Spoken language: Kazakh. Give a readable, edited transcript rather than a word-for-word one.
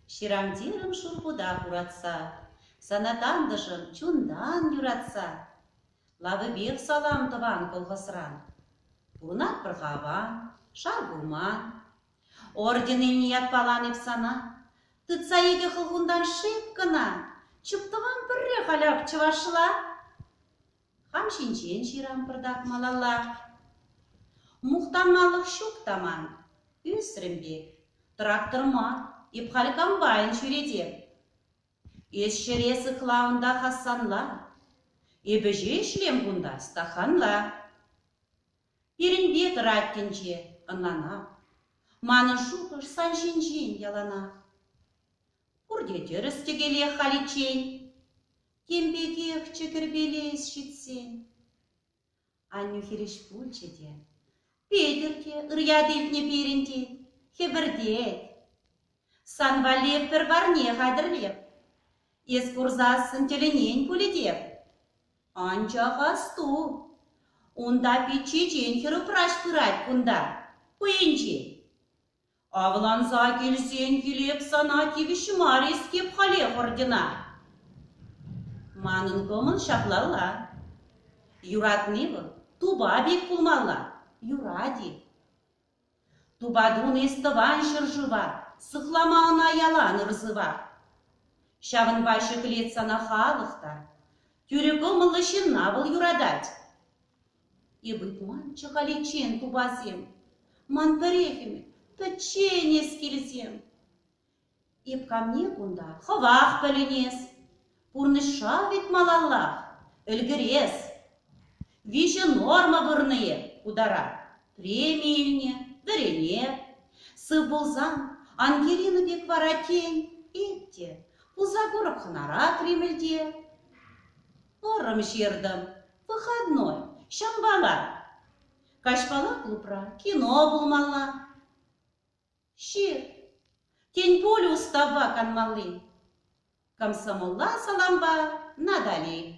Ширамдерым шурпуда куратса, санатандышым чундан юратса. Лавыбек салам тыван колхозран. Пунат пырхаван, шаргуман. Ордены ният паланып сана. Тытса еге хылгундан шеп кына. Чуптыван пірре халяп чывашла. Хам шинчен ширам пырдак малала. Мухтанмалық шук таман. Үсірімбек, тракторма, ипхал комбайн шүредеп. Ес шересі қылауында хасанла. Ебеже шлем бұнда стаханла. Ерінбек раттенче ынлана. Маны шукыш саншинжен ялана. Курдетер істегеле халичен. Кембегех чекірбелес шитсен. Аню хереш пульчеде. Педерке ырядылтне перенде. Хебірдет. Санвалеп бір барне қадірлеп. Ес курзасын теленен пуледеп. Анчаға сту. Онда печечен хері праш пырать бұнда. Көйенже. Авланза келсен келеп сана кебі шымар ескеп хале ордена. Манын көмін шаплала. Юратны бұл, туба бек пулмала. Юради. Тубадун естыван шыржыва, сықламауына ялан ырзыва. Шавын башы кілет сана халықта. Тюрегі мылышына был юрадать. Ебыт ман чахаличен тубазем. Ман перехеме, печень ескелзем. Еп ко мне кунда хавах пәленес. Пурныша вет малаллах, өлгірес. Виші норма вырные удара. Премиельне, дырене. Сы болзан, Ангелина бек варатен. Епте, пуза горып ханара Кремльде. Орым жердім, выходной, шамбала. Кашпала клубра, кино булмала. Шир, тень поле устава канмалы. Комсомолла саламба надали.